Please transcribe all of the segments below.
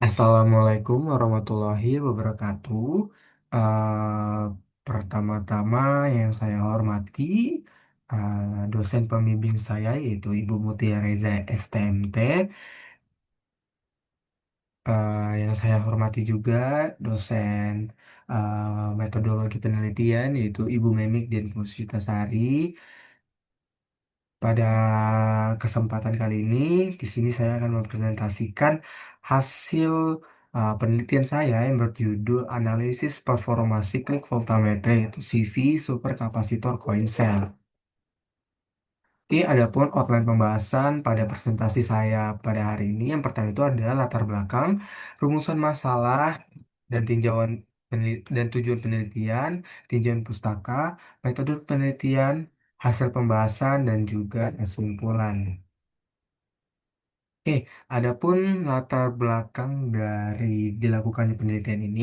Assalamualaikum warahmatullahi wabarakatuh. Eh, Pertama-tama yang saya hormati dosen pembimbing saya yaitu Ibu Mutia Reza STMT. Yang saya hormati juga dosen metodologi penelitian yaitu Ibu Memik Dian Puspitasari. Pada kesempatan kali ini, di sini saya akan mempresentasikan hasil penelitian saya yang berjudul Analisis Performa Cyclic Voltammetry, yaitu CV Superkapasitor Coin Cell. Adapun outline pembahasan pada presentasi saya pada hari ini, yang pertama itu adalah latar belakang, rumusan masalah, dan tinjauan dan tujuan penelitian, tinjauan pustaka, metode penelitian, hasil pembahasan, dan juga kesimpulan. Oke, adapun latar belakang dari dilakukannya penelitian ini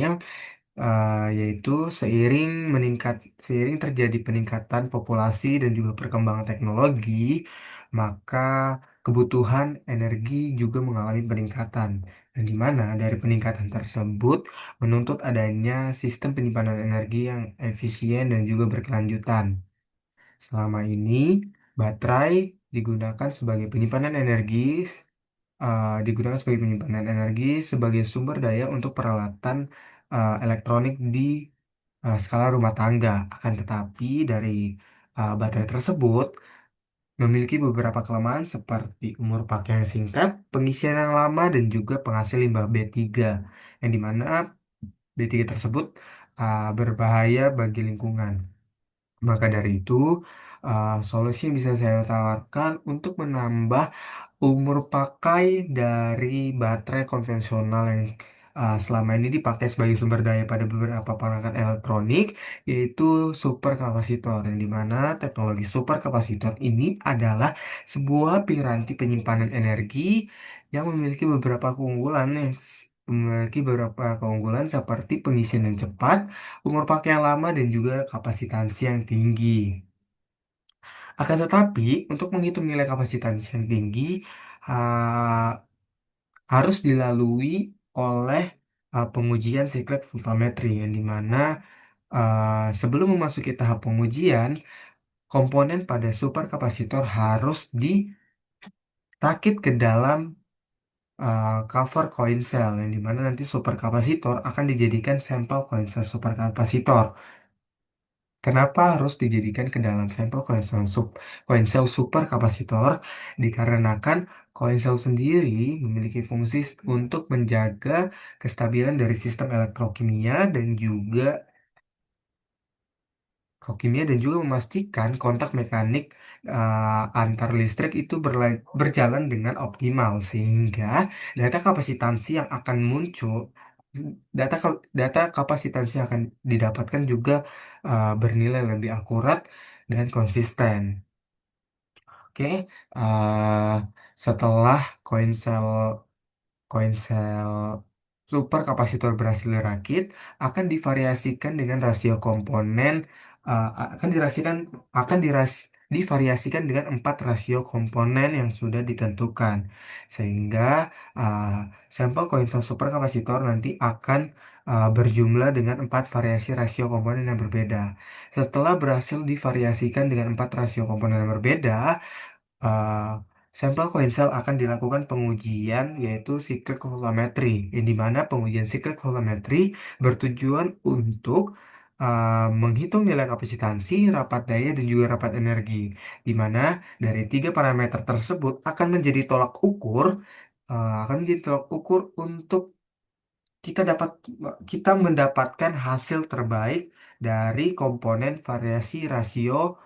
yaitu seiring terjadi peningkatan populasi dan juga perkembangan teknologi, maka kebutuhan energi juga mengalami peningkatan. Dan di mana dari peningkatan tersebut menuntut adanya sistem penyimpanan energi yang efisien dan juga berkelanjutan. Selama ini, baterai digunakan sebagai penyimpanan energi digunakan sebagai penyimpanan energi sebagai sumber daya untuk peralatan elektronik di skala rumah tangga. Akan tetapi dari baterai tersebut memiliki beberapa kelemahan seperti umur pakai yang singkat, pengisian yang lama, dan juga penghasil limbah B3, yang dimana B3 tersebut berbahaya bagi lingkungan. Maka dari itu, solusi yang bisa saya tawarkan untuk menambah umur pakai dari baterai konvensional yang selama ini dipakai sebagai sumber daya pada beberapa perangkat elektronik, yaitu superkapasitor, yang dimana teknologi superkapasitor ini adalah sebuah piranti penyimpanan energi yang memiliki beberapa keunggulan seperti pengisian yang cepat, umur pakai yang lama, dan juga kapasitansi yang tinggi. Akan tetapi, untuk menghitung nilai kapasitansi yang tinggi, ah, harus dilalui oleh pengujian siklet voltammetri, yang dimana sebelum memasuki tahap pengujian, komponen pada superkapasitor harus dirakit ke dalam cover coin cell, yang dimana nanti superkapasitor akan dijadikan sampel coin cell superkapasitor. Kenapa harus dijadikan ke dalam sampel koin sel superkapasitor? Dikarenakan koin sel sendiri memiliki fungsi untuk menjaga kestabilan dari sistem elektrokimia dan juga memastikan kontak mekanik antar listrik itu berjalan dengan optimal, sehingga data kapasitansi yang akan muncul data kapasitansi yang akan didapatkan juga bernilai lebih akurat dan konsisten. Oke, eh, setelah koin sel Koin sel super kapasitor berhasil dirakit akan divariasikan dengan rasio komponen uh, akan dirasikan akan divariasikan dengan 4 rasio komponen yang sudah ditentukan, sehingga uh, sampel koin sel super kapasitor nanti akan berjumlah dengan 4 variasi rasio komponen yang berbeda. Setelah berhasil divariasikan dengan 4 rasio komponen yang berbeda, uh, sampel koin cell akan dilakukan pengujian yaitu cyclic voltammetry, yang dimana pengujian cyclic voltammetry bertujuan untuk menghitung nilai kapasitansi, rapat daya, dan juga rapat energi, dimana dari 3 parameter tersebut akan menjadi tolak ukur untuk kita mendapatkan hasil terbaik dari komponen variasi rasio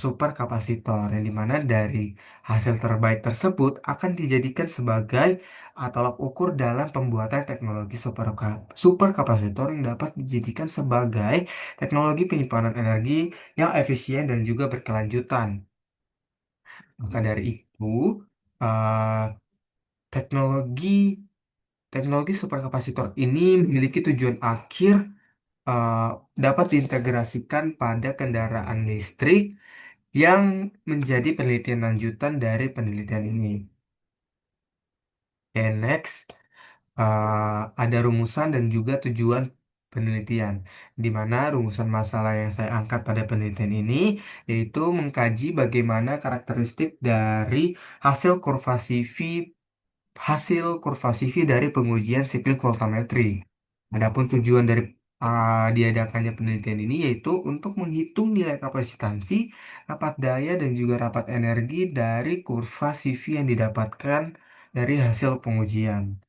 super kapasitor, yang dimana dari hasil terbaik tersebut akan dijadikan sebagai tolak ukur dalam pembuatan teknologi super kapasitor yang dapat dijadikan sebagai teknologi penyimpanan energi yang efisien dan juga berkelanjutan. Maka dari itu, uh, teknologi teknologi superkapasitor ini memiliki tujuan akhir uh, dapat diintegrasikan pada kendaraan listrik yang menjadi penelitian lanjutan dari penelitian ini. Oke, next. ada rumusan dan juga tujuan penelitian, di mana rumusan masalah yang saya angkat pada penelitian ini yaitu mengkaji bagaimana karakteristik dari hasil kurva CV dari pengujian siklik voltametri. Adapun tujuan dari diadakannya penelitian ini yaitu untuk menghitung nilai kapasitansi, rapat daya, dan juga rapat energi dari kurva CV yang didapatkan dari hasil pengujian.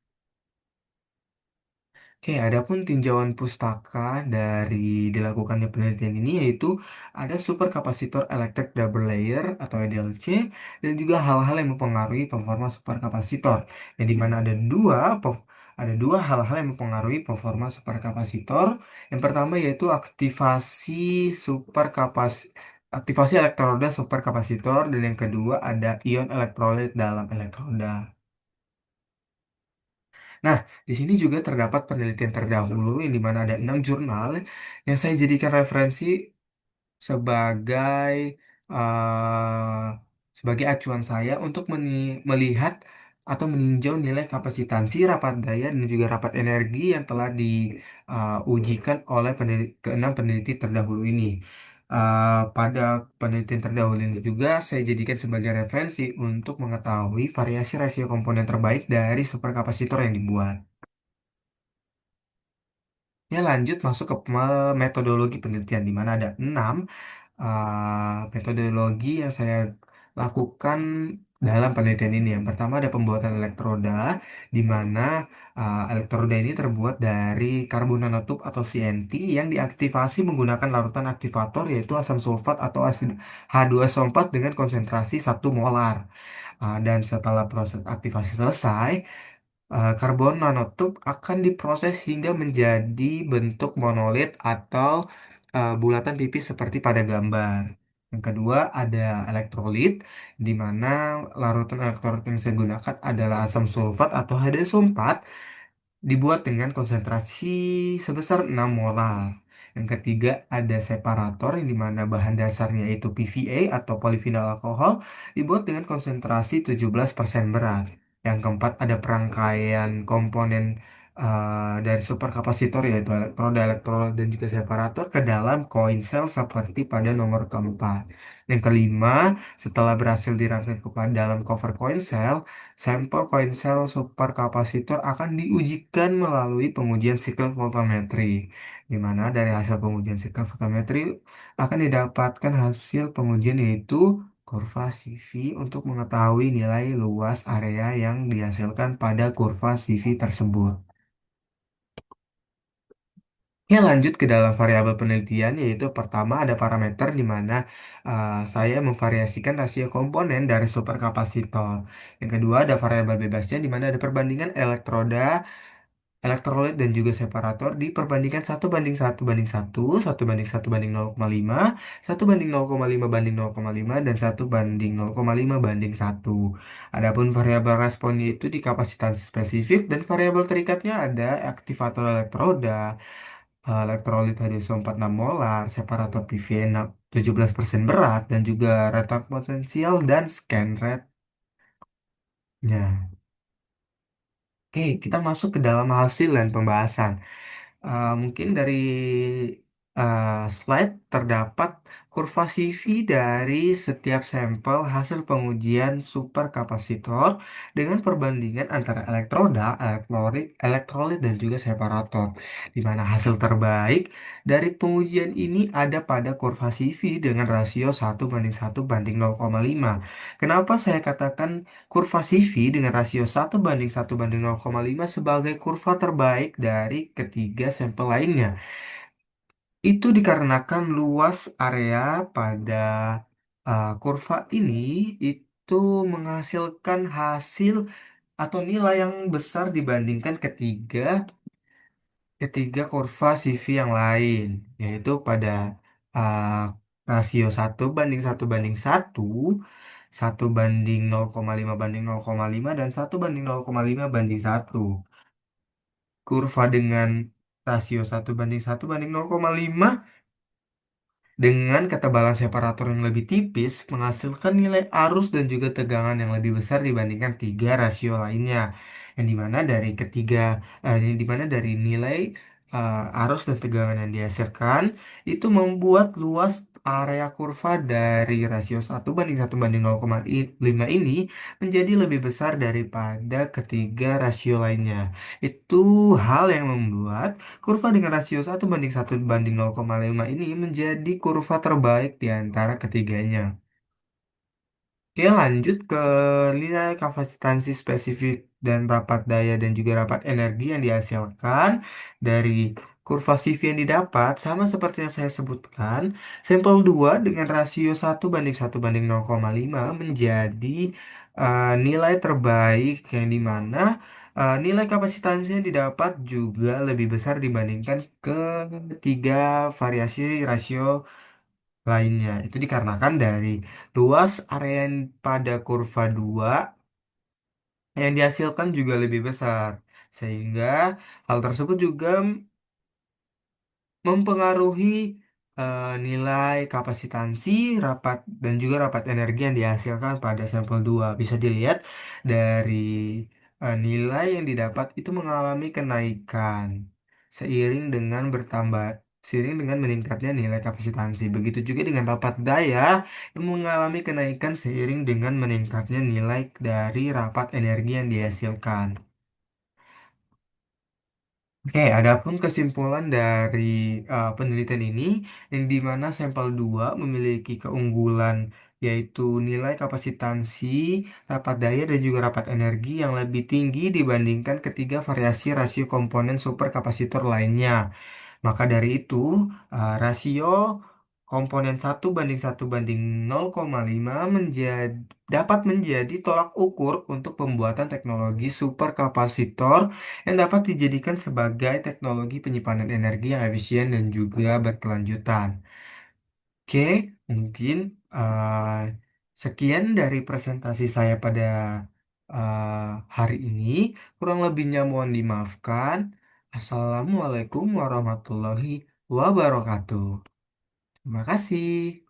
Oke, adapun tinjauan pustaka dari dilakukannya penelitian ini yaitu ada superkapasitor elektrik double layer atau EDLC dan juga hal-hal yang mempengaruhi performa superkapasitor. Yang dimana ada dua hal-hal yang mempengaruhi performa superkapasitor. Yang pertama yaitu aktivasi elektroda superkapasitor dan yang kedua ada ion elektrolit dalam elektroda. Nah, di sini juga terdapat penelitian terdahulu yang dimana ada 6 jurnal yang saya jadikan referensi sebagai eh, sebagai acuan saya untuk melihat atau meninjau nilai kapasitansi, rapat daya, dan juga rapat energi yang telah diujikan oleh keenam peneliti terdahulu ini. Pada penelitian terdahulu ini juga saya jadikan sebagai referensi untuk mengetahui variasi rasio komponen terbaik dari superkapasitor yang dibuat. Ya, lanjut masuk ke metodologi penelitian di mana ada 6 metodologi yang saya lakukan dalam penelitian ini. Yang pertama ada pembuatan elektroda, di mana elektroda ini terbuat dari karbon nanotube atau CNT yang diaktifasi menggunakan larutan aktivator yaitu asam sulfat atau asid H2SO4 dengan konsentrasi 1 molar. Dan setelah proses aktivasi selesai, karbon nanotube akan diproses hingga menjadi bentuk monolit atau bulatan pipih seperti pada gambar. Yang kedua ada elektrolit, di mana larutan elektrolit yang saya gunakan adalah asam sulfat atau H2SO4 dibuat dengan konsentrasi sebesar 6 molar. Yang ketiga ada separator yang dimana bahan dasarnya itu PVA atau polyvinyl alkohol dibuat dengan konsentrasi 17% berat. Yang keempat ada perangkaian komponen dari superkapasitor yaitu elektroda, elektrolit, dan juga separator ke dalam koin sel seperti pada nomor keempat. Yang kelima, setelah berhasil dirangkai ke dalam cover koin sel, sampel koin sel superkapasitor akan diujikan melalui pengujian siklus voltametri, di mana dari hasil pengujian siklus voltametri akan didapatkan hasil pengujian yaitu kurva CV untuk mengetahui nilai luas area yang dihasilkan pada kurva CV tersebut. Ya, lanjut ke dalam variabel penelitian, yaitu pertama ada parameter di mana saya memvariasikan rasio komponen dari superkapasitor. Yang kedua ada variabel bebasnya di mana ada perbandingan elektroda, elektrolit, dan juga separator diperbandingkan 1 banding 1 banding 1, 1 banding 1 banding 0,5, 1 banding 0,5 banding 0,5, dan 1 banding 0,5 banding 1. Adapun variabel responnya itu di kapasitas spesifik dan variabel terikatnya ada aktivator elektroda, elektrolit H2SO4 6 molar, separator PVN 17% berat, dan juga retak potensial dan scan rate-nya. Oke, kita masuk ke dalam hasil dan pembahasan. Mungkin dari slide terdapat kurva CV dari setiap sampel hasil pengujian superkapasitor dengan perbandingan antara elektroda, elektrolit, dan juga separator. Di mana hasil terbaik dari pengujian ini ada pada kurva CV dengan rasio 1 banding 1 banding 0,5. Kenapa saya katakan kurva CV dengan rasio 1 banding 1 banding 0,5 sebagai kurva terbaik dari ketiga sampel lainnya? Itu dikarenakan luas area pada kurva ini itu menghasilkan hasil atau nilai yang besar dibandingkan ketiga kurva CV yang lain, yaitu pada uh, rasio 1 banding 1 banding 1, 1 banding 0,5 banding 0,5, dan 1 banding 0,5 banding 1. Kurva dengan rasio 1 banding 1 banding 0,5 dengan ketebalan separator yang lebih tipis menghasilkan nilai arus dan juga tegangan yang lebih besar dibandingkan tiga rasio lainnya. yang dimana dari yang dimana dari nilai arus dan tegangan yang dihasilkan itu membuat luas area kurva dari rasio 1:1:0,5 ini menjadi lebih besar daripada ketiga rasio lainnya. Itu hal yang membuat kurva dengan rasio 1:1:0,5 ini menjadi kurva terbaik di antara ketiganya. Oke, lanjut ke nilai kapasitansi spesifik dan rapat daya dan juga rapat energi yang dihasilkan dari kurva CV yang didapat, sama seperti yang saya sebutkan, sampel 2 dengan rasio 1:1:0,5 menjadi nilai terbaik yang dimana nilai kapasitansi yang didapat juga lebih besar dibandingkan ketiga variasi rasio lainnya. Itu dikarenakan dari luas area yang pada kurva 2 yang dihasilkan juga lebih besar. Sehingga hal tersebut juga mempengaruhi nilai kapasitansi rapat dan juga rapat energi yang dihasilkan pada sampel 2. Bisa dilihat dari nilai yang didapat itu mengalami kenaikan seiring dengan bertambah seiring dengan meningkatnya nilai kapasitansi. Begitu juga dengan rapat daya yang mengalami kenaikan seiring dengan meningkatnya nilai dari rapat energi yang dihasilkan. Oke, adapun kesimpulan dari penelitian ini, yang di mana sampel 2 memiliki keunggulan yaitu nilai kapasitansi, rapat daya, dan juga rapat energi yang lebih tinggi dibandingkan ketiga variasi rasio komponen superkapasitor lainnya. Maka dari itu, rasio komponen 1:1:0,5 dapat menjadi tolak ukur untuk pembuatan teknologi superkapasitor yang dapat dijadikan sebagai teknologi penyimpanan energi yang efisien dan juga berkelanjutan. Oke, mungkin uh, sekian dari presentasi saya pada hari ini. Kurang lebihnya mohon dimaafkan. Assalamualaikum warahmatullahi wabarakatuh. Terima kasih.